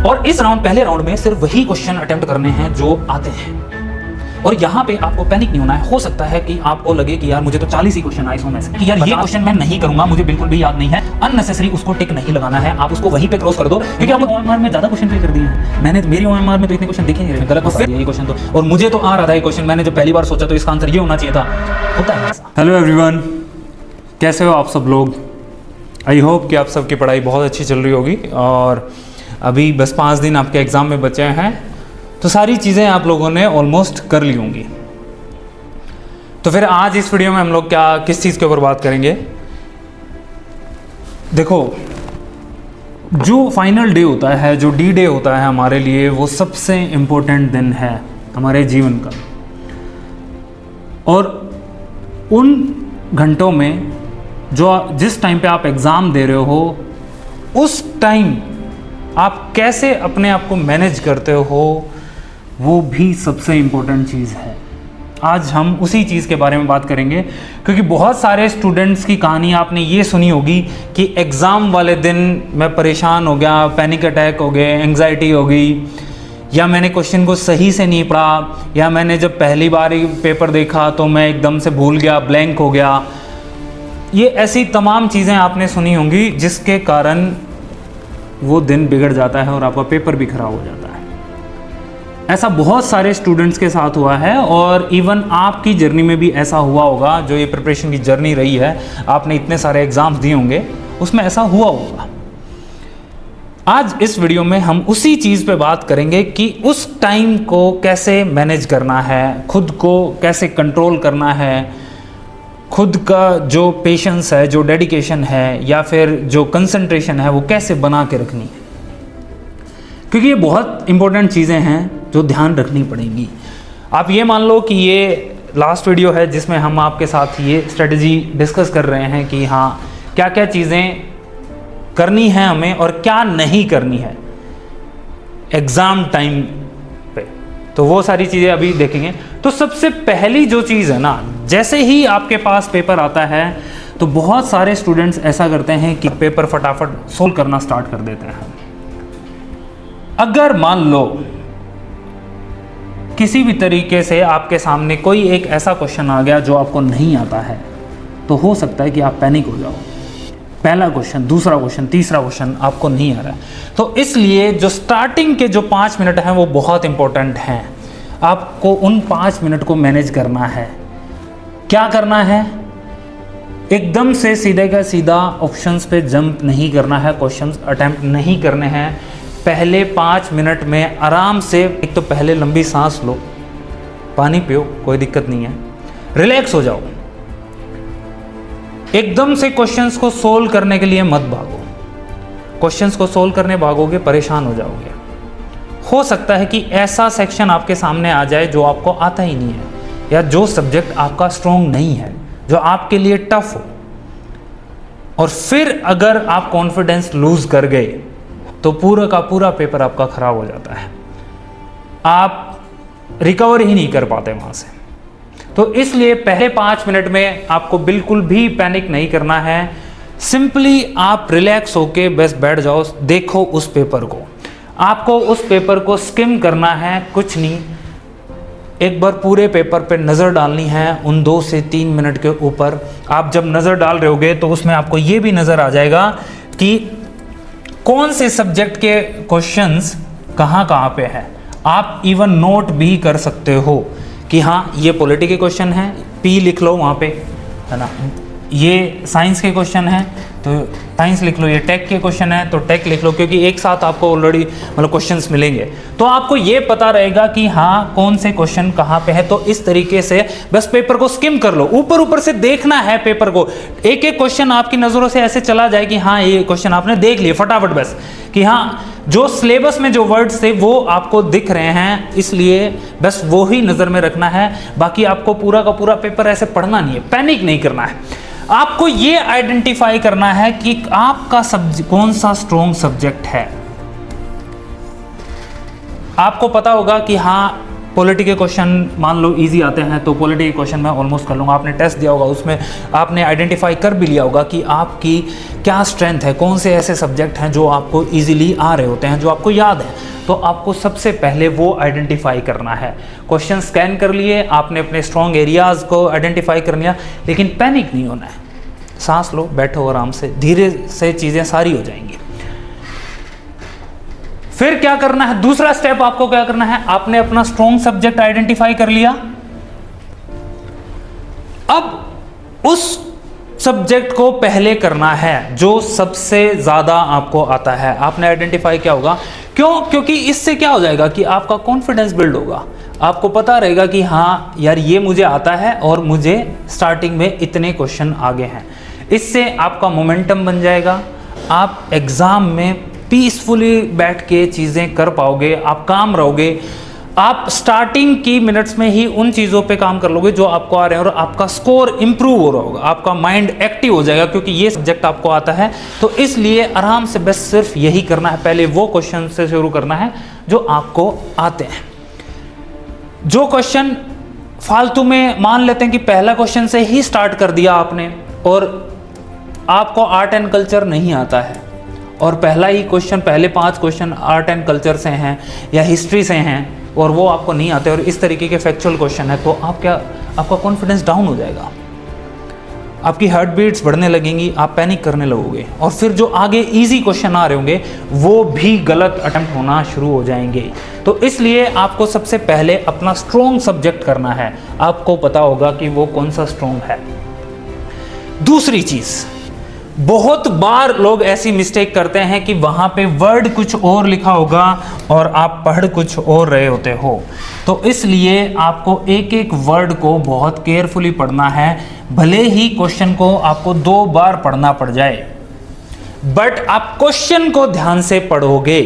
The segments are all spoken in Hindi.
और इस राउंड, पहले राउंड में सिर्फ वही क्वेश्चन अटेम्प्ट करने हैं जो आते हैं। और यहाँ पे आपको पैनिक नहीं होना है। हो सकता है कि आपको लगे कि यार मुझे तो 40 ही क्वेश्चन आए इसमें में से, कि यार ये क्वेश्चन मैं नहीं करूंगा, मुझे बिल्कुल भी याद नहीं है। अननेसेसरी उसको टिक नहीं लगाना है, आप उसको वहीं पे क्रॉस कर दो, क्योंकि आपने ओएमआर में ज्यादा क्वेश्चन फिल कर दिए हैं। मैंने मेरी ओएमआर में तो इतने क्वेश्चन देखे नहीं रहे, गलत बता दिया ये क्वेश्चन तो, और मुझे तो आ रहा था ये क्वेश्चन, मैंने जब पहली बार सोचा तो इसका आंसर ये होना चाहिए था। होता है ऐसा। हेलो एवरीवन, कैसे हो आप सब लोग? आई होप कि आप सबकी पढ़ाई बहुत अच्छी चल रही होगी और अभी बस 5 दिन आपके एग्ज़ाम में बचे हैं, तो सारी चीज़ें आप लोगों ने ऑलमोस्ट कर ली होंगी। तो फिर आज इस वीडियो में हम लोग किस चीज़ के ऊपर बात करेंगे? देखो, जो फाइनल डे होता है, जो डी डे होता है हमारे लिए, वो सबसे इम्पोर्टेंट दिन है हमारे जीवन का। और उन घंटों में जिस टाइम पे आप एग्ज़ाम दे रहे हो, उस टाइम आप कैसे अपने आप को मैनेज करते हो, वो भी सबसे इम्पोर्टेंट चीज़ है। आज हम उसी चीज़ के बारे में बात करेंगे, क्योंकि बहुत सारे स्टूडेंट्स की कहानी आपने ये सुनी होगी कि एग्ज़ाम वाले दिन मैं परेशान हो गया, पैनिक अटैक हो गए, एंग्जाइटी हो गई, या मैंने क्वेश्चन को सही से नहीं पढ़ा, या मैंने जब पहली बार पेपर देखा तो मैं एकदम से भूल गया, ब्लैंक हो गया। ये ऐसी तमाम चीज़ें आपने सुनी होंगी जिसके कारण वो दिन बिगड़ जाता है और आपका पेपर भी खराब हो जाता है। ऐसा बहुत सारे स्टूडेंट्स के साथ हुआ है और इवन आपकी जर्नी में भी ऐसा हुआ होगा। जो ये प्रिपरेशन की जर्नी रही है, आपने इतने सारे एग्जाम्स दिए होंगे, उसमें ऐसा हुआ होगा। आज इस वीडियो में हम उसी चीज़ पे बात करेंगे कि उस टाइम को कैसे मैनेज करना है, खुद को कैसे कंट्रोल करना है, खुद का जो पेशेंस है, जो डेडिकेशन है, या फिर जो कंसंट्रेशन है, वो कैसे बना के रखनी है। क्योंकि ये बहुत इंपॉर्टेंट चीज़ें हैं जो ध्यान रखनी पड़ेंगी। आप ये मान लो कि ये लास्ट वीडियो है जिसमें हम आपके साथ ये स्ट्रेटजी डिस्कस कर रहे हैं कि हाँ, क्या क्या चीज़ें करनी है हमें और क्या नहीं करनी है एग्ज़ाम टाइम पे। तो वो सारी चीज़ें अभी देखेंगे। तो सबसे पहली जो चीज़ है ना, जैसे ही आपके पास पेपर आता है तो बहुत सारे स्टूडेंट्स ऐसा करते हैं कि पेपर फटाफट सोल्व करना स्टार्ट कर देते हैं। अगर मान लो किसी भी तरीके से आपके सामने कोई एक ऐसा क्वेश्चन आ गया जो आपको नहीं आता है, तो हो सकता है कि आप पैनिक हो जाओ। पहला क्वेश्चन, दूसरा क्वेश्चन, तीसरा क्वेश्चन आपको नहीं आ रहा है, तो इसलिए जो स्टार्टिंग के जो 5 मिनट हैं वो बहुत इंपॉर्टेंट हैं। आपको उन 5 मिनट को मैनेज करना है। क्या करना है? एकदम से सीधे का सीधा ऑप्शंस पे जंप नहीं करना है, क्वेश्चंस अटेम्प्ट नहीं करने हैं। पहले 5 मिनट में आराम से, एक तो पहले लंबी सांस लो, पानी पियो, कोई दिक्कत नहीं है, रिलैक्स हो जाओ। एकदम से क्वेश्चंस को सोल्व करने के लिए मत भागो। क्वेश्चंस को सोल्व करने भागोगे, परेशान हो जाओगे। हो सकता है कि ऐसा सेक्शन आपके सामने आ जाए जो आपको आता ही नहीं है, या जो सब्जेक्ट आपका स्ट्रॉन्ग नहीं है, जो आपके लिए टफ हो, और फिर अगर आप कॉन्फिडेंस लूज कर गए तो पूरा का पूरा पेपर आपका खराब हो जाता है। आप रिकवर ही नहीं कर पाते वहाँ से। तो इसलिए पहले 5 मिनट में आपको बिल्कुल भी पैनिक नहीं करना है। सिंपली आप रिलैक्स होके बस बैठ जाओ, देखो उस पेपर को। आपको उस पेपर को स्किम करना है, कुछ नहीं। एक बार पूरे पेपर पे नज़र डालनी है उन 2 से 3 मिनट के ऊपर। आप जब नज़र डाल रहे होगे तो उसमें आपको ये भी नज़र आ जाएगा कि कौन से सब्जेक्ट के क्वेश्चंस कहाँ कहाँ पे है। आप इवन नोट भी कर सकते हो कि हाँ, ये पॉलिटी के क्वेश्चन है, पी लिख लो वहाँ पे, है ना। ये साइंस के क्वेश्चन है तो साइंस लिख लो, ये टेक के क्वेश्चन है तो टेक लिख लो, क्योंकि एक साथ आपको ऑलरेडी मतलब क्वेश्चंस मिलेंगे, तो आपको ये पता रहेगा कि हाँ कौन से क्वेश्चन कहाँ पे है। तो इस तरीके से बस पेपर को स्किम कर लो, ऊपर ऊपर से देखना है पेपर को। एक एक क्वेश्चन आपकी नज़रों से ऐसे चला जाए कि हाँ ये क्वेश्चन आपने देख लिए फटाफट, बस कि हाँ जो सिलेबस में जो वर्ड्स थे वो आपको दिख रहे हैं, इसलिए बस वो ही नज़र में रखना है। बाकी आपको पूरा का पूरा पेपर ऐसे पढ़ना नहीं है, पैनिक नहीं करना है। आपको ये आइडेंटिफाई करना है कि आपका कौन सा स्ट्रॉन्ग सब्जेक्ट है। आपको पता होगा कि हाँ पॉलिटी के क्वेश्चन मान लो इजी आते हैं तो पॉलिटी के क्वेश्चन मैं ऑलमोस्ट कर लूँगा। आपने टेस्ट दिया होगा, उसमें आपने आइडेंटिफाई कर भी लिया होगा कि आपकी क्या स्ट्रेंथ है, कौन से ऐसे सब्जेक्ट हैं जो आपको इजीली आ रहे होते हैं, जो आपको याद है। तो आपको सबसे पहले वो आइडेंटिफाई करना है। क्वेश्चन स्कैन कर लिए, आपने अपने स्ट्रॉन्ग एरियाज़ को आइडेंटिफाई कर लिया, लेकिन पैनिक नहीं होना है। सांस लो, बैठो आराम से, धीरे से चीज़ें सारी हो जाएंगी। फिर क्या करना है, दूसरा स्टेप आपको क्या करना है, आपने अपना स्ट्रॉन्ग सब्जेक्ट आइडेंटिफाई कर लिया। अब उस सब्जेक्ट को पहले करना है जो सबसे ज्यादा आपको आता है। आपने आइडेंटिफाई क्या होगा, क्यों? क्योंकि इससे क्या हो जाएगा कि आपका कॉन्फिडेंस बिल्ड होगा। आपको पता रहेगा कि हाँ यार ये मुझे आता है और मुझे स्टार्टिंग में इतने क्वेश्चन आगे हैं। इससे आपका मोमेंटम बन जाएगा, आप एग्जाम में पीसफुली बैठ के चीज़ें कर पाओगे, आप काम रहोगे, आप स्टार्टिंग की मिनट्स में ही उन चीज़ों पे काम कर लोगे जो आपको आ रहे हैं और आपका स्कोर इंप्रूव हो रहा होगा, आपका माइंड एक्टिव हो जाएगा क्योंकि ये सब्जेक्ट आपको आता है। तो इसलिए आराम से बस सिर्फ यही करना है, पहले वो क्वेश्चन से शुरू करना है जो आपको आते हैं। जो क्वेश्चन फालतू में मान लेते हैं कि पहला क्वेश्चन से ही स्टार्ट कर दिया आपने और आपको आर्ट एंड कल्चर नहीं आता है और पहला ही क्वेश्चन, पहले 5 क्वेश्चन आर्ट एंड कल्चर से हैं या हिस्ट्री से हैं और वो आपको नहीं आते और इस तरीके के फैक्चुअल क्वेश्चन है, तो आपका कॉन्फिडेंस डाउन हो जाएगा, आपकी हार्ट बीट्स बढ़ने लगेंगी, आप पैनिक करने लगोगे और फिर जो आगे इजी क्वेश्चन आ रहे होंगे वो भी गलत अटेम्प्ट होना शुरू हो जाएंगे। तो इसलिए आपको सबसे पहले अपना स्ट्रॉन्ग सब्जेक्ट करना है। आपको पता होगा कि वो कौन सा स्ट्रॉन्ग है। दूसरी चीज़, बहुत बार लोग ऐसी मिस्टेक करते हैं कि वहाँ पे वर्ड कुछ और लिखा होगा और आप पढ़ कुछ और रहे होते हो। तो इसलिए आपको एक एक वर्ड को बहुत केयरफुली पढ़ना है, भले ही क्वेश्चन को आपको 2 बार पढ़ना पड़ जाए, बट आप क्वेश्चन को ध्यान से पढ़ोगे।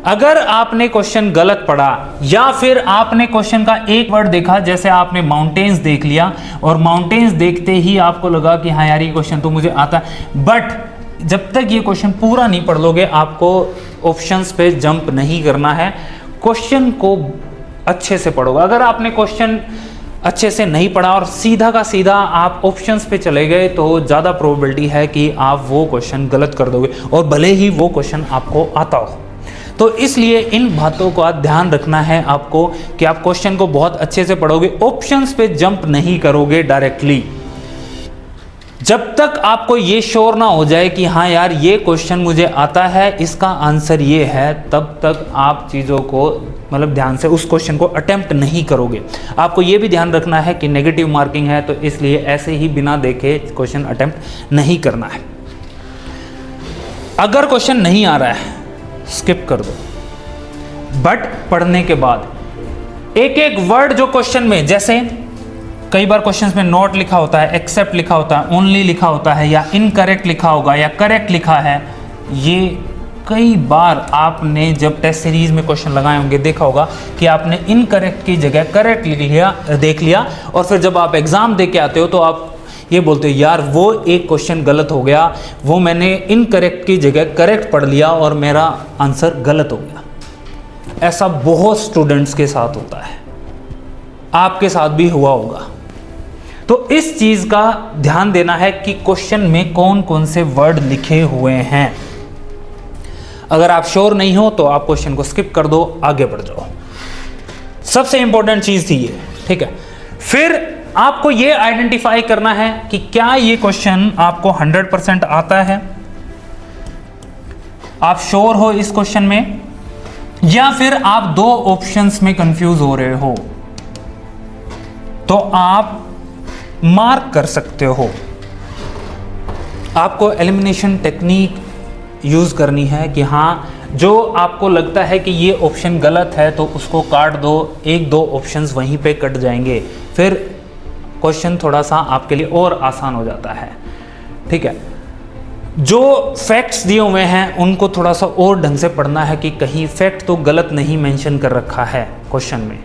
अगर आपने क्वेश्चन गलत पढ़ा या फिर आपने क्वेश्चन का एक वर्ड देखा, जैसे आपने माउंटेन्स देख लिया और माउंटेन्स देखते ही आपको लगा कि हाँ यार ये क्वेश्चन तो मुझे आता है, बट जब तक ये क्वेश्चन पूरा नहीं पढ़ लोगे आपको ऑप्शंस पे जंप नहीं करना है। क्वेश्चन को अच्छे से पढ़ोगे। अगर आपने क्वेश्चन अच्छे से नहीं पढ़ा और सीधा का सीधा आप ऑप्शंस पे चले गए तो ज़्यादा प्रोबेबिलिटी है कि आप वो क्वेश्चन गलत कर दोगे और भले ही वो क्वेश्चन आपको आता हो। तो इसलिए इन बातों का ध्यान रखना है आपको कि आप क्वेश्चन को बहुत अच्छे से पढ़ोगे, ऑप्शंस पे जंप नहीं करोगे डायरेक्टली। जब तक आपको ये श्योर ना हो जाए कि हाँ यार ये क्वेश्चन मुझे आता है, इसका आंसर ये है, तब तक आप चीज़ों को मतलब ध्यान से उस क्वेश्चन को अटेम्प्ट नहीं करोगे। आपको ये भी ध्यान रखना है कि नेगेटिव मार्किंग है, तो इसलिए ऐसे ही बिना देखे क्वेश्चन अटेम्प्ट नहीं करना है। अगर क्वेश्चन नहीं आ रहा है स्किप कर दो, बट पढ़ने के बाद एक एक वर्ड जो क्वेश्चन में, जैसे कई बार क्वेश्चंस में नॉट लिखा होता है, एक्सेप्ट लिखा होता है, ओनली लिखा होता है या इनकरेक्ट लिखा होगा या करेक्ट लिखा है, ये कई बार आपने जब टेस्ट सीरीज में क्वेश्चन लगाए होंगे देखा होगा कि आपने इनकरेक्ट की जगह करेक्ट देख लिया और फिर जब आप एग्जाम दे के आते हो तो आप ये बोलते हो यार वो एक क्वेश्चन गलत हो गया, वो मैंने इनकरेक्ट की जगह करेक्ट पढ़ लिया और मेरा आंसर गलत हो गया। ऐसा बहुत स्टूडेंट्स के साथ होता है, आपके साथ भी हुआ होगा। तो इस चीज का ध्यान देना है कि क्वेश्चन में कौन कौन से वर्ड लिखे हुए हैं। अगर आप श्योर नहीं हो तो आप क्वेश्चन को स्किप कर दो, आगे बढ़ जाओ। सबसे इंपॉर्टेंट चीज थी ये, ठीक है। फिर आपको ये आइडेंटिफाई करना है कि क्या ये क्वेश्चन आपको 100% आता है, आप श्योर हो इस क्वेश्चन में, या फिर आप 2 ऑप्शंस में कंफ्यूज हो रहे हो, तो आप मार्क कर सकते हो। आपको एलिमिनेशन टेक्निक यूज करनी है कि हाँ जो आपको लगता है कि ये ऑप्शन गलत है तो उसको काट दो, 1-2 ऑप्शंस वहीं पे कट जाएंगे, फिर क्वेश्चन थोड़ा सा आपके लिए और आसान हो जाता है, ठीक है। जो फैक्ट्स दिए हुए हैं उनको थोड़ा सा और ढंग से पढ़ना है कि कहीं फैक्ट तो गलत नहीं मेंशन कर रखा है क्वेश्चन में,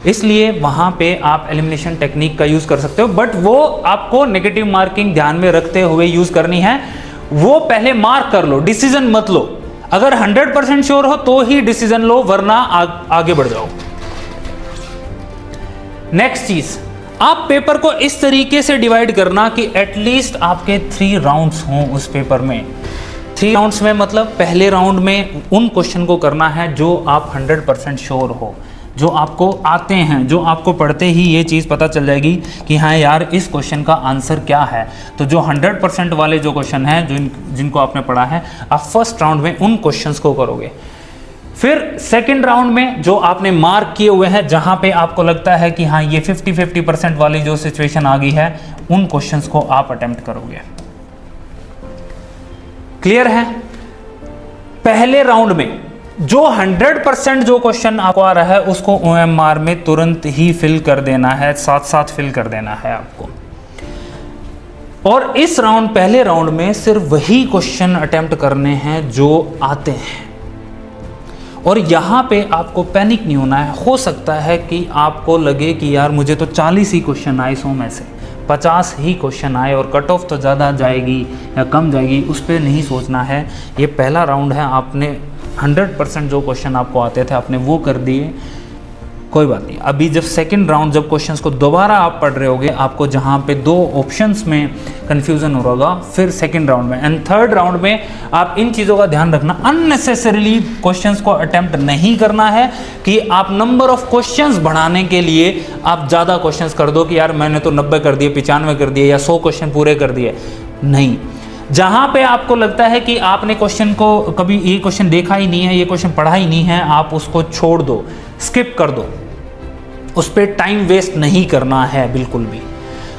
इसलिए वहाँ पे आप एलिमिनेशन टेक्निक का यूज़ कर सकते हो, बट वो आपको नेगेटिव मार्किंग ध्यान में रखते हुए यूज़ करनी है। वो पहले मार्क कर लो, डिसीजन मत लो। अगर 100% श्योर हो तो ही डिसीजन लो, वरना आगे बढ़ जाओ। नेक्स्ट चीज, आप पेपर को इस तरीके से डिवाइड करना कि एटलीस्ट आपके 3 राउंड्स हों उस पेपर में। 3 राउंड्स में मतलब पहले राउंड में उन क्वेश्चन को करना है जो आप 100% श्योर हो, जो आपको आते हैं, जो आपको पढ़ते ही ये चीज़ पता चल जाएगी कि हाँ यार इस क्वेश्चन का आंसर क्या है। तो जो 100% वाले जो क्वेश्चन हैं जिनको आपने पढ़ा है, आप फर्स्ट राउंड में उन क्वेश्चंस को करोगे। फिर सेकंड राउंड में जो आपने मार्क किए हुए हैं, जहां पे आपको लगता है कि हाँ ये 50-50% वाली जो सिचुएशन आ गई है, उन क्वेश्चंस को आप अटेम्प्ट करोगे। क्लियर है? पहले राउंड में जो 100% जो क्वेश्चन आपको आ रहा है उसको OMR में तुरंत ही फिल कर देना है, साथ साथ फिल कर देना है आपको। और इस राउंड, पहले राउंड में सिर्फ वही क्वेश्चन अटेम्प्ट करने हैं जो आते हैं। और यहाँ पे आपको पैनिक नहीं होना है। हो सकता है कि आपको लगे कि यार मुझे तो 40 ही क्वेश्चन आए 100 में से, 50 ही क्वेश्चन आए और कट ऑफ तो ज़्यादा जाएगी या कम जाएगी, उस पर नहीं सोचना है। ये पहला राउंड है, आपने 100% जो क्वेश्चन आपको आते थे आपने वो कर दिए, कोई बात नहीं। अभी जब सेकंड राउंड, जब क्वेश्चंस को दोबारा आप पढ़ रहे होगे, आपको जहाँ पे 2 ऑप्शंस में कन्फ्यूज़न हो रहा होगा, फिर सेकंड राउंड में एंड थर्ड राउंड में आप इन चीज़ों का ध्यान रखना। अननेसेसरीली क्वेश्चंस को अटेम्प्ट नहीं करना है कि आप नंबर ऑफ क्वेश्चंस बढ़ाने के लिए आप ज़्यादा क्वेश्चंस कर दो कि यार मैंने तो 90 कर दिए, 95 कर दिए या 100 क्वेश्चन पूरे कर दिए। नहीं, जहाँ पे आपको लगता है कि आपने क्वेश्चन को कभी ये क्वेश्चन देखा ही नहीं है, ये क्वेश्चन पढ़ा ही नहीं है, आप उसको छोड़ दो, स्किप कर दो, उस पर टाइम वेस्ट नहीं करना है बिल्कुल भी।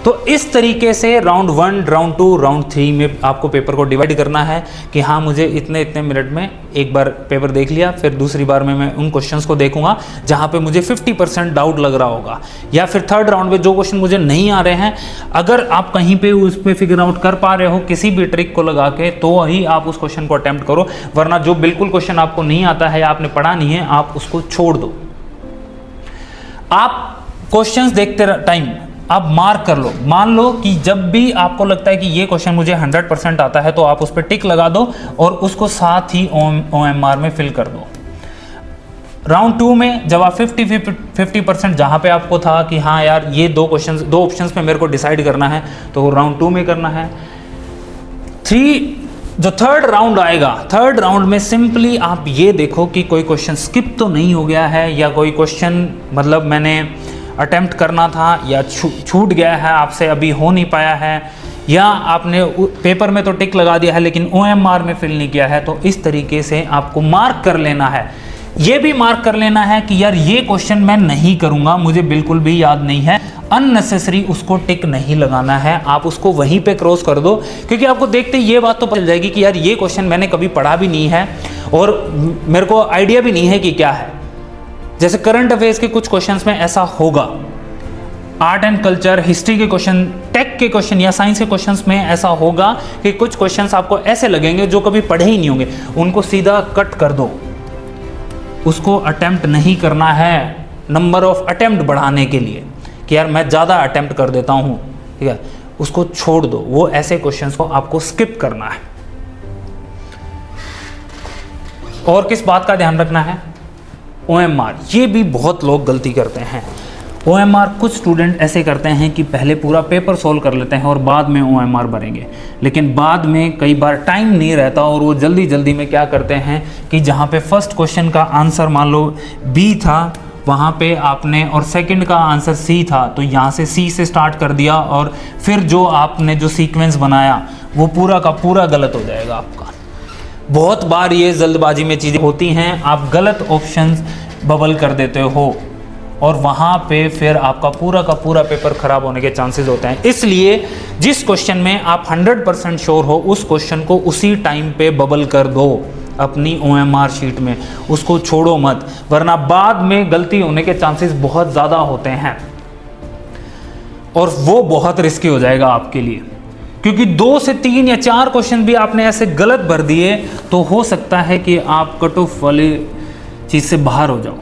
तो इस तरीके से राउंड 1, राउंड 2, राउंड 3 में आपको पेपर को डिवाइड करना है कि हाँ मुझे इतने इतने मिनट में एक बार पेपर देख लिया, फिर दूसरी बार में मैं उन क्वेश्चंस को देखूंगा जहाँ पे मुझे 50% डाउट लग रहा होगा, या फिर थर्ड राउंड में जो क्वेश्चन मुझे नहीं आ रहे हैं, अगर आप कहीं पे उस पर फिगर आउट कर पा रहे हो किसी भी ट्रिक को लगा के, तो ही आप उस क्वेश्चन को अटेम्प्ट करो। वरना जो बिल्कुल क्वेश्चन आपको नहीं आता है या आपने पढ़ा नहीं है, आप उसको छोड़ दो। आप क्वेश्चंस देखते टाइम आप मार्क कर लो। मान लो कि जब भी आपको लगता है कि ये क्वेश्चन मुझे 100% आता है, तो आप उस पर टिक लगा दो और उसको साथ ही OMR में फिल कर दो। राउंड 2 में जब आप 50% जहाँ पे आपको था कि हाँ यार ये 2 ऑप्शंस पे मेरे को डिसाइड करना है, तो राउंड 2 में करना है। जो थर्ड राउंड आएगा, थर्ड राउंड में सिंपली आप ये देखो कि कोई क्वेश्चन स्किप तो नहीं हो गया है, या कोई क्वेश्चन मतलब मैंने अटेम्प्ट करना था या छूट गया है आपसे, अभी हो नहीं पाया है, या आपने पेपर में तो टिक लगा दिया है लेकिन OMR में फिल नहीं किया है। तो इस तरीके से आपको मार्क कर लेना है। ये भी मार्क कर लेना है कि यार ये क्वेश्चन मैं नहीं करूँगा, मुझे बिल्कुल भी याद नहीं है। अननेसेसरी उसको टिक नहीं लगाना है, आप उसको वहीं पे क्रॉस कर दो, क्योंकि आपको देखते ही ये बात तो पता चल जाएगी कि यार ये क्वेश्चन मैंने कभी पढ़ा भी नहीं है और मेरे को आइडिया भी नहीं है कि क्या है। जैसे करंट अफेयर्स के कुछ क्वेश्चंस में ऐसा होगा, आर्ट एंड कल्चर, हिस्ट्री के क्वेश्चन, टेक के क्वेश्चन या साइंस के क्वेश्चंस में ऐसा होगा कि कुछ क्वेश्चंस आपको ऐसे लगेंगे जो कभी पढ़े ही नहीं होंगे, उनको सीधा कट कर दो, उसको अटेम्प्ट नहीं करना है नंबर ऑफ अटेम्प्ट बढ़ाने के लिए कि यार मैं ज़्यादा अटेम्प्ट कर देता हूँ, ठीक है, उसको छोड़ दो। वो ऐसे क्वेश्चंस को आपको स्किप करना है। और किस बात का ध्यान रखना है? OMR, ये भी बहुत लोग गलती करते हैं। OMR कुछ स्टूडेंट ऐसे करते हैं कि पहले पूरा पेपर सोल्व कर लेते हैं और बाद में OMR भरेंगे, लेकिन बाद में कई बार टाइम नहीं रहता और वो जल्दी जल्दी में क्या करते हैं कि जहाँ पे फर्स्ट क्वेश्चन का आंसर मान लो B था, वहाँ पे आपने, और सेकंड का आंसर C था, तो यहाँ से C से स्टार्ट कर दिया और फिर जो आपने जो सीक्वेंस बनाया वो पूरा का पूरा गलत हो जाएगा आपका। बहुत बार ये जल्दबाजी में चीज़ें होती हैं, आप गलत ऑप्शंस बबल कर देते हो और वहाँ पे फिर आपका पूरा का पूरा पेपर खराब होने के चांसेस होते हैं। इसलिए जिस क्वेश्चन में आप 100% श्योर हो उस क्वेश्चन को उसी टाइम पे बबल कर दो अपनी OMR शीट में, उसको छोड़ो मत, वरना बाद में गलती होने के चांसेस बहुत ज़्यादा होते हैं और वो बहुत रिस्की हो जाएगा आपके लिए, क्योंकि 2 से 3 या 4 क्वेश्चन भी आपने ऐसे गलत भर दिए तो हो सकता है कि आप कट ऑफ वाली चीज़ से बाहर हो जाओ,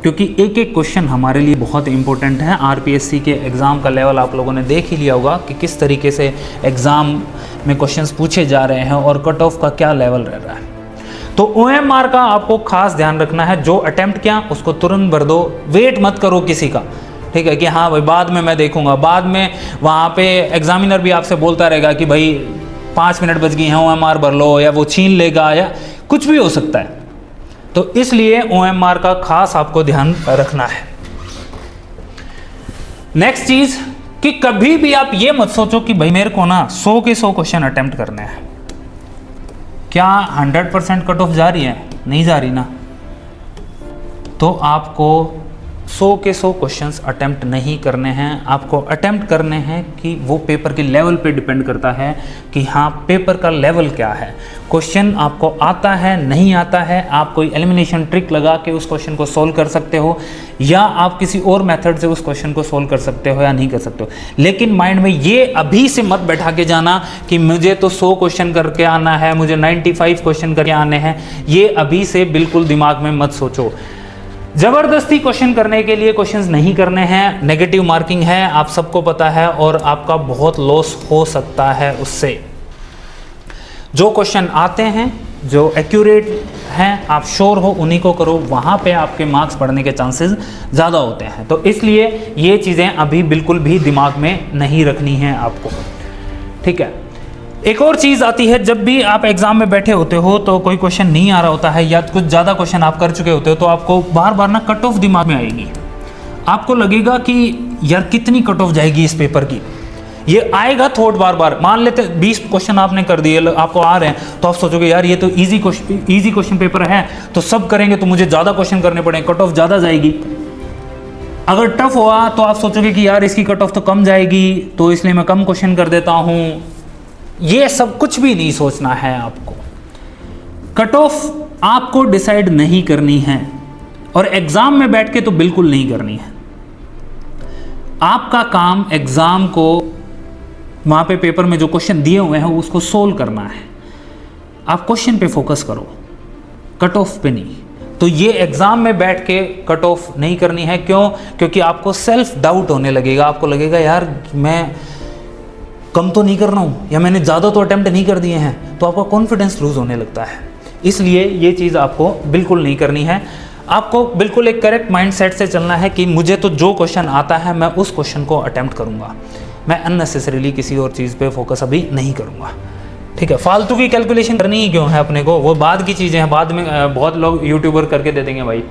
क्योंकि एक एक क्वेश्चन हमारे लिए बहुत इंपॉर्टेंट है। RPSC के एग्ज़ाम का लेवल आप लोगों ने देख ही लिया होगा कि किस तरीके से एग्ज़ाम में क्वेश्चंस पूछे जा रहे हैं और कट ऑफ का क्या लेवल रह रहा है। तो OMR का आपको खास ध्यान रखना है। जो अटेम्प्ट किया उसको तुरंत भर दो, वेट मत करो किसी का, ठीक है, कि हाँ भाई बाद में मैं देखूंगा, बाद में वहाँ पे एग्जामिनर भी आपसे बोलता रहेगा कि भाई 5 मिनट बच गई हैं, OMR भर लो, या वो छीन लेगा, या कुछ भी हो सकता है। तो इसलिए OMR का खास आपको ध्यान रखना है। नेक्स्ट चीज कि कभी भी आप ये मत सोचो कि भाई मेरे को ना 100 के 100 क्वेश्चन अटेम्प्ट करने हैं। क्या 100% कट ऑफ जा रही है? नहीं जा रही ना। तो आपको 100 के 100 क्वेश्चंस अटेम्प्ट नहीं करने हैं। आपको अटेम्प्ट करने हैं कि वो पेपर के लेवल पे डिपेंड करता है कि हाँ पेपर का लेवल क्या है। क्वेश्चन आपको आता है नहीं आता है, आप कोई एलिमिनेशन ट्रिक लगा के उस क्वेश्चन को सोल्व कर सकते हो, या आप किसी और मेथड से उस क्वेश्चन को सोल्व कर सकते हो या नहीं कर सकते हो। लेकिन माइंड में ये अभी से मत बैठा के जाना कि मुझे तो 100 क्वेश्चन करके आना है, मुझे 95 क्वेश्चन करके आने हैं। ये अभी से बिल्कुल दिमाग में मत सोचो। जबरदस्ती क्वेश्चन करने के लिए क्वेश्चंस नहीं करने हैं, नेगेटिव मार्किंग है, आप सबको पता है, और आपका बहुत लॉस हो सकता है उससे। जो क्वेश्चन आते हैं, जो एक्यूरेट हैं, आप श्योर हो उन्हीं को करो, वहाँ पे आपके मार्क्स बढ़ने के चांसेस ज़्यादा होते हैं। तो इसलिए ये चीज़ें अभी बिल्कुल भी दिमाग में नहीं रखनी है आपको, ठीक है। एक और चीज़ आती है, जब भी आप एग्जाम में बैठे होते हो तो कोई क्वेश्चन नहीं आ रहा होता है, या कुछ ज़्यादा क्वेश्चन आप कर चुके होते हो, तो आपको बार बार ना कट ऑफ दिमाग में आएगी। आपको लगेगा कि यार कितनी कट ऑफ जाएगी इस पेपर की। ये आएगा थॉट बार बार। मान लेते 20 क्वेश्चन आपने कर दिए, आपको आ रहे हैं, तो आप सोचोगे यार ये तो इजी क्वेश्चन पेपर है, तो सब करेंगे तो मुझे ज़्यादा क्वेश्चन करने पड़ेंगे, कट ऑफ ज़्यादा जाएगी। अगर टफ हुआ तो आप सोचोगे कि यार इसकी कट ऑफ तो कम जाएगी, तो इसलिए मैं कम क्वेश्चन कर देता हूँ। ये सब कुछ भी नहीं सोचना है आपको। कट ऑफ आपको डिसाइड नहीं करनी है, और एग्जाम में बैठ के तो बिल्कुल नहीं करनी है। आपका काम एग्जाम को, वहां पे पेपर में जो क्वेश्चन दिए हुए हैं उसको सोल्व करना है। आप क्वेश्चन पे फोकस करो, कट ऑफ पे नहीं। तो ये एग्जाम में बैठ के कट ऑफ नहीं करनी है। क्यों? क्योंकि आपको सेल्फ डाउट होने लगेगा। आपको लगेगा यार मैं कम तो नहीं कर रहा हूँ, या मैंने ज़्यादा तो अटेम्प्ट नहीं कर दिए हैं, तो आपका कॉन्फिडेंस लूज होने लगता है। इसलिए ये चीज़ आपको बिल्कुल नहीं करनी है। आपको बिल्कुल एक करेक्ट माइंडसेट से चलना है कि मुझे तो जो क्वेश्चन आता है मैं उस क्वेश्चन को अटेम्प्ट करूँगा, मैं अननेसेसरीली किसी और चीज़ पे फोकस अभी नहीं करूँगा, ठीक है। फालतू की कैलकुलेशन करनी ही क्यों है अपने को, वो बाद की चीज़ें हैं, बाद में बहुत लोग यूट्यूबर करके दे देंगे भाई।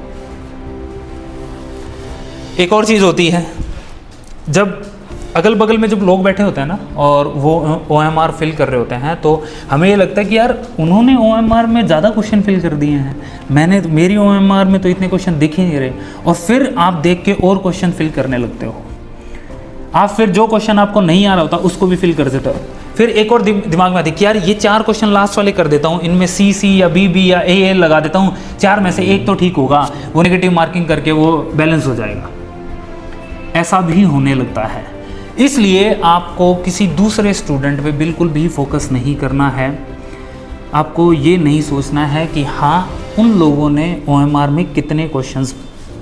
एक और चीज़ होती है, जब अगल बगल में जब लोग बैठे होते हैं ना और वो OMR फिल कर रहे होते हैं, तो हमें ये लगता है कि यार उन्होंने OMR में ज़्यादा क्वेश्चन फिल कर दिए हैं, मेरी OMR में तो इतने क्वेश्चन दिख ही नहीं रहे। और फिर आप देख के और क्वेश्चन फिल करने लगते हो। आप फिर जो क्वेश्चन आपको नहीं आ रहा होता उसको भी फिल कर देते हो। फिर एक और दिमाग में आती है कि यार ये 4 क्वेश्चन लास्ट वाले कर देता हूँ, इनमें CC या BB या AA लगा देता हूँ, 4 में से एक तो ठीक होगा, वो नेगेटिव मार्किंग करके वो बैलेंस हो जाएगा। ऐसा भी होने लगता है। इसलिए आपको किसी दूसरे स्टूडेंट पे बिल्कुल भी फोकस नहीं करना है। आपको ये नहीं सोचना है कि हाँ उन लोगों ने OMR में कितने क्वेश्चंस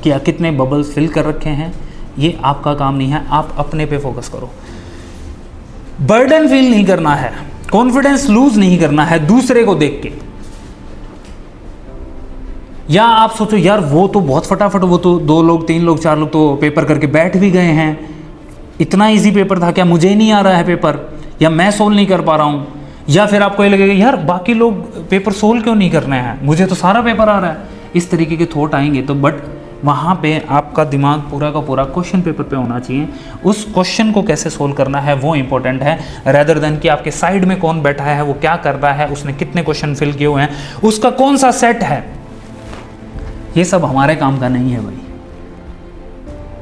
किया, कितने बबल्स फिल कर रखे हैं, ये आपका काम नहीं है। आप अपने पे फोकस करो। बर्डन फील नहीं करना है, कॉन्फिडेंस लूज नहीं करना है दूसरे को देख के। या आप सोचो यार वो तो बहुत फटाफट, वो तो 2 लोग 3 लोग 4 लोग तो पेपर करके बैठ भी गए हैं, इतना इजी पेपर था, क्या मुझे ही नहीं आ रहा है पेपर, या मैं सोल्व नहीं कर पा रहा हूँ। या फिर आपको ये लगेगा यार बाकी लोग पेपर सोल्व क्यों नहीं कर रहे हैं, मुझे तो सारा पेपर आ रहा है। इस तरीके के थॉट आएंगे तो, बट वहाँ पे आपका दिमाग पूरा का पूरा क्वेश्चन पेपर पे होना चाहिए। उस क्वेश्चन को कैसे सोल्व करना है वो इंपॉर्टेंट है, रेदर देन कि आपके साइड में कौन बैठा है, वो क्या कर रहा है, उसने कितने क्वेश्चन फिल किए हुए हैं, उसका कौन सा सेट है। ये सब हमारे काम का नहीं है भाई।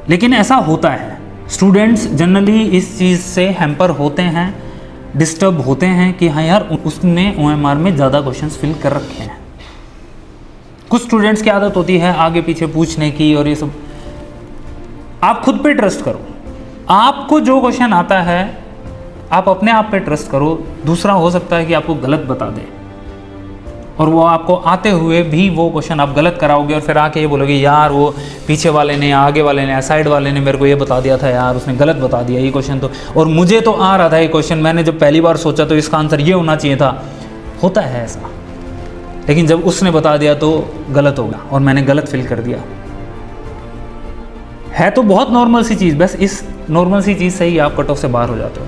लेकिन ऐसा होता है, स्टूडेंट्स जनरली इस चीज़ से हैम्पर होते हैं, डिस्टर्ब होते हैं कि हाँ यार उसने OMR में ज़्यादा क्वेश्चंस फिल कर रखे हैं। कुछ स्टूडेंट्स की आदत होती है आगे पीछे पूछने की और ये सब। आप खुद पे ट्रस्ट करो, आपको जो क्वेश्चन आता है आप अपने आप पे ट्रस्ट करो। दूसरा हो सकता है कि आपको गलत बता दे, और वो आपको आते हुए भी वो क्वेश्चन आप गलत कराओगे, और फिर आके ये बोलोगे यार वो पीछे वाले ने, आगे वाले ने, साइड वाले ने मेरे को ये बता दिया था यार, उसने गलत बता दिया ये क्वेश्चन तो, और मुझे तो आ रहा था ये क्वेश्चन, मैंने जब पहली बार सोचा तो इसका आंसर ये होना चाहिए था। होता है ऐसा, लेकिन जब उसने बता दिया तो गलत हो गया और मैंने गलत फिल कर दिया, है तो बहुत नॉर्मल सी चीज़, बस इस नॉर्मल सी चीज़ से ही आप कट ऑफ से बाहर हो जाते हो।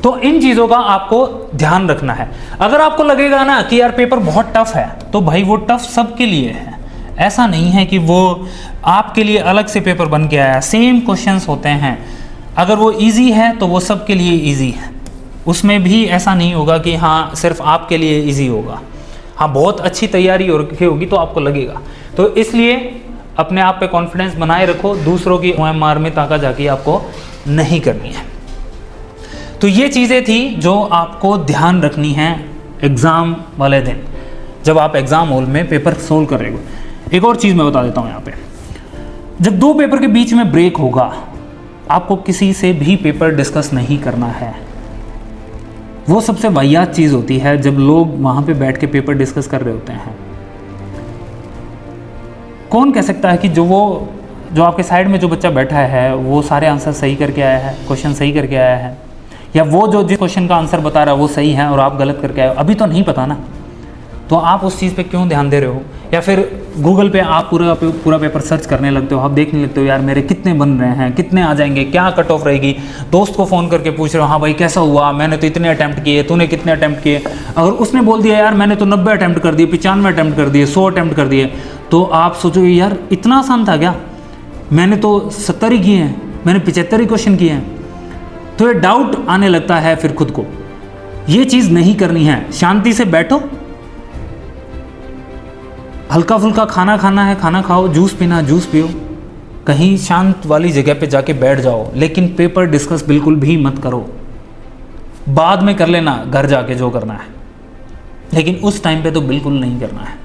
तो इन चीज़ों का आपको ध्यान रखना है। अगर आपको लगेगा ना कि यार पेपर बहुत टफ है, तो भाई वो टफ सबके लिए है, ऐसा नहीं है कि वो आपके लिए अलग से पेपर बन के आया। सेम क्वेश्चंस होते हैं, अगर वो इजी है तो वो सबके लिए इजी है, उसमें भी ऐसा नहीं होगा कि हाँ सिर्फ आपके लिए इजी होगा। हाँ बहुत अच्छी तैयारी होगी तो आपको लगेगा। तो इसलिए अपने आप पे कॉन्फिडेंस बनाए रखो, दूसरों की OMR में ताका झाकी आपको नहीं करनी है। तो ये चीज़ें थी जो आपको ध्यान रखनी है एग्ज़ाम वाले दिन, जब आप एग्ज़ाम हॉल में पेपर सोल्व कर रहे हो। एक और चीज़ मैं बता देता हूँ यहाँ पे, जब दो पेपर के बीच में ब्रेक होगा, आपको किसी से भी पेपर डिस्कस नहीं करना है। वो सबसे वाहियात चीज़ होती है जब लोग वहाँ पे बैठ के पेपर डिस्कस कर रहे होते हैं। कौन कह सकता है कि जो आपके साइड में जो बच्चा बैठा है वो सारे आंसर सही करके आया है, क्वेश्चन सही करके आया है, या वो जो जिस क्वेश्चन का आंसर बता रहा है वो सही है और आप गलत करके आए हो? अभी तो नहीं पता ना, तो आप उस चीज़ पे क्यों ध्यान दे रहे हो? या फिर गूगल पे आप पूरा पेपर सर्च करने लगते हो, आप देखने लगते हो यार मेरे कितने बन रहे हैं, कितने आ जाएंगे, क्या कट ऑफ रहेगी। दोस्त को फ़ोन करके पूछ रहे हो, हाँ भाई कैसा हुआ, मैंने तो इतने अटैम्प्ट किए, तूने कितने अटैम्प्ट किए। अगर उसने बोल दिया यार मैंने तो 90 अटैम्प्ट कर दिए, 95 अटैम्प्ट कर दिए, 100 अटैम्प्ट कर दिए, तो आप सोचोगे यार इतना आसान था क्या, मैंने तो 70 ही किए हैं, मैंने 75 ही क्वेश्चन किए हैं। तो ये डाउट आने लगता है फिर खुद को। ये चीज़ नहीं करनी है, शांति से बैठो, हल्का फुल्का खाना खाना है खाना खाओ, जूस पीना जूस पियो, कहीं शांत वाली जगह पे जाके बैठ जाओ, लेकिन पेपर डिस्कस बिल्कुल भी मत करो। बाद में कर लेना घर जाके जो करना है, लेकिन उस टाइम पे तो बिल्कुल नहीं करना है।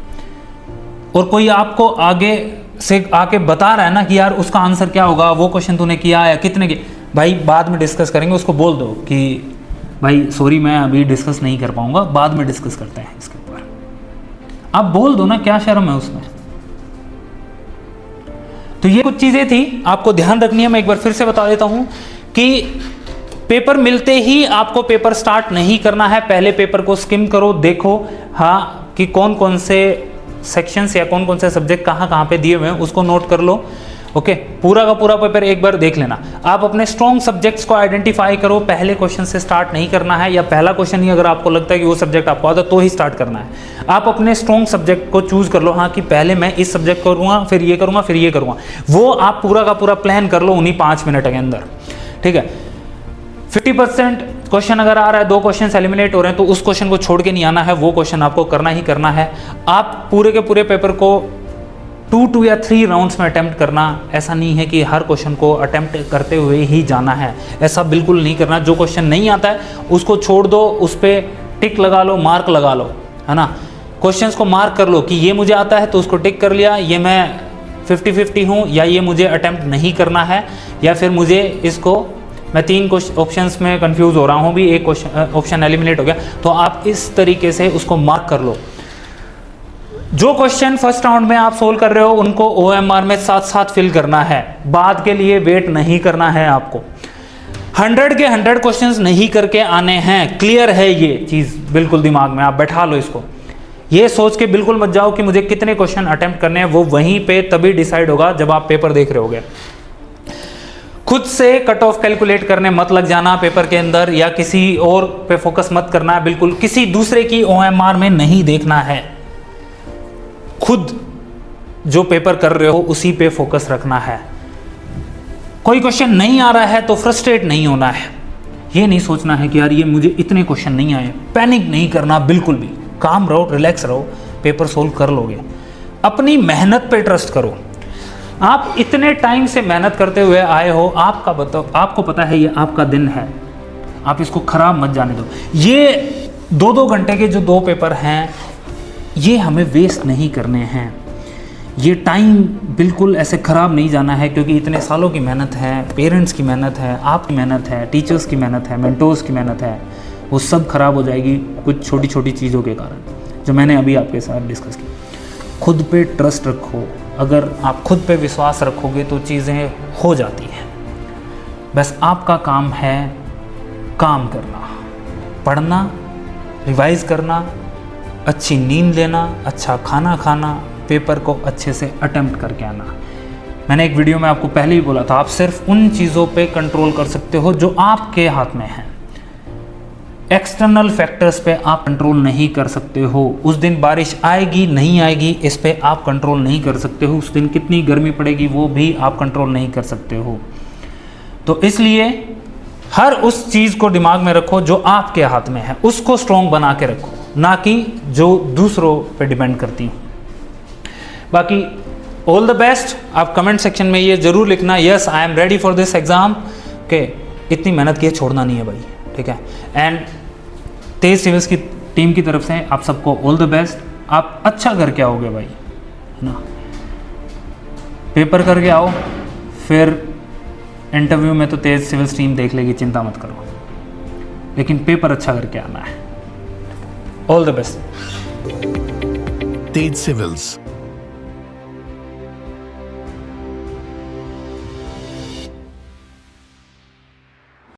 और कोई आपको आगे से आके बता रहा है ना कि यार उसका आंसर क्या होगा, वो क्वेश्चन तूने किया या कितने के, भाई बाद में डिस्कस करेंगे, उसको बोल दो कि भाई सॉरी मैं अभी डिस्कस नहीं कर पाऊंगा, बाद में डिस्कस करते हैं इसके ऊपर। आप बोल दो ना, क्या शर्म है उसमें। तो ये कुछ चीजें थी आपको ध्यान रखनी है। मैं एक बार फिर से बता देता हूं कि पेपर मिलते ही आपको पेपर स्टार्ट नहीं करना है, पहले पेपर को स्किम करो, देखो हाँ कि कौन कौन से सेक्शंस या कौन कौन से सब्जेक्ट कहाँ पे दिए हुए हैं, उसको नोट कर लो। ओके, पूरा का पूरा पेपर एक बार देख लेना। आप अपने स्ट्रॉन्ग सब्जेक्ट्स को आइडेंटिफाई करो, पहले क्वेश्चन से स्टार्ट नहीं करना है, या पहला क्वेश्चन ही अगर आपको लगता है कि वो सब्जेक्ट आपको आता है तो ही स्टार्ट करना है। आप अपने स्ट्रॉन्ग सब्जेक्ट को चूज कर लो, हाँ कि पहले मैं इस सब्जेक्ट को करूँगा, फिर ये करूँगा, फिर ये करूँगा। वो आप पूरा का पूरा प्लान कर लो उन्हीं 5 मिनट के अंदर, ठीक है। 50% क्वेश्चन अगर आ रहा है, 2 क्वेश्चन एलिमिनेट हो रहे हैं, तो उस क्वेश्चन को छोड़ के नहीं आना है, वो क्वेश्चन आपको करना ही करना है। आप पूरे के पूरे पेपर को 2 या 3 राउंड्स में अटेम्प्ट करना, ऐसा नहीं है कि हर क्वेश्चन को अटेम्प्ट करते हुए ही जाना है, ऐसा बिल्कुल नहीं करना। जो क्वेश्चन नहीं आता है उसको छोड़ दो, उस पर टिक लगा लो, मार्क लगा लो, है ना। क्वेश्चंस को मार्क कर लो कि ये मुझे आता है तो उसको टिक कर लिया, ये मैं 50-50 हूँ, या ये मुझे अटेम्प्ट नहीं करना है, या फिर मुझे इसको मैं 3 ऑप्शंस में कंफ्यूज हो रहा हूँ, भी एक ऑप्शन एलिमिनेट हो गया, तो आप इस तरीके से उसको मार्क कर लो। जो क्वेश्चन फर्स्ट राउंड में आप सोल्व कर रहे हो उनको OMR में साथ साथ फिल करना है, बाद के लिए वेट नहीं करना है आपको। 100 के 100 क्वेश्चंस नहीं करके आने हैं, क्लियर है ये चीज़, बिल्कुल दिमाग में आप बैठा लो इसको। ये सोच के बिल्कुल मत जाओ कि मुझे कितने क्वेश्चन अटेम्प्ट करने हैं, वो वहीं पे तभी डिसाइड होगा जब आप पेपर देख रहे होगे। खुद से कट ऑफ कैलकुलेट करने मत लग जाना पेपर के अंदर, या किसी और पे फोकस मत करना है, बिल्कुल किसी दूसरे की OMR में नहीं देखना है। खुद जो पेपर कर रहे हो उसी पे फोकस रखना है। कोई क्वेश्चन नहीं आ रहा है तो फ्रस्ट्रेट नहीं होना है, ये नहीं सोचना है कि यार ये मुझे इतने क्वेश्चन नहीं आए। पैनिक नहीं करना बिल्कुल भी, काम रहो, रिलैक्स रहो, पेपर सोल्व कर लोगे। अपनी मेहनत पे ट्रस्ट करो। आप इतने टाइम से मेहनत करते हुए आए हो, आपको पता है ये आपका दिन है, आप इसको खराब मत जाने दो। ये 2-2 घंटे के जो 2 पेपर हैं ये हमें वेस्ट नहीं करने हैं, ये टाइम बिल्कुल ऐसे ख़राब नहीं जाना है, क्योंकि इतने सालों की मेहनत है, पेरेंट्स की मेहनत है, आपकी मेहनत है, टीचर्स की मेहनत है, मेंटोर्स की मेहनत है, वो सब खराब हो जाएगी कुछ छोटी छोटी चीज़ों के कारण जो मैंने अभी आपके साथ डिस्कस की। खुद पे ट्रस्ट रखो, अगर आप खुद पे विश्वास रखोगे तो चीज़ें हो जाती हैं। बस आपका काम है काम करना, पढ़ना, रिवाइज करना, अच्छी नींद लेना, अच्छा खाना खाना, पेपर को अच्छे से अटेम्प्ट करके आना। मैंने एक वीडियो में आपको पहले ही बोला था, आप सिर्फ उन चीज़ों पे कंट्रोल कर सकते हो जो आपके हाथ में है। एक्सटर्नल फैक्टर्स पे आप कंट्रोल नहीं कर सकते हो। उस दिन बारिश आएगी नहीं आएगी इस पे आप कंट्रोल नहीं कर सकते हो। उस दिन कितनी गर्मी पड़ेगी वो भी आप कंट्रोल नहीं कर सकते हो। तो इसलिए हर उस चीज़ को दिमाग में रखो जो आपके हाथ में है, उसको स्ट्रॉन्ग बना के रखो, ना कि जो दूसरों पे डिपेंड करती हूँ। बाकी ऑल द बेस्ट। आप कमेंट सेक्शन में ये ज़रूर लिखना, yes I am ready for this exam, के इतनी मेहनत की है, छोड़ना नहीं है भाई, ठीक है। एंड तेज सिविल्स की टीम की तरफ से आप सबको ऑल द बेस्ट। आप अच्छा करके आओगे भाई, है ना। पेपर करके आओ, फिर इंटरव्यू में तो तेज सिविल्स टीम देख लेगी, चिंता मत करो, लेकिन पेपर अच्छा करके आना है। All the best. Tej civils.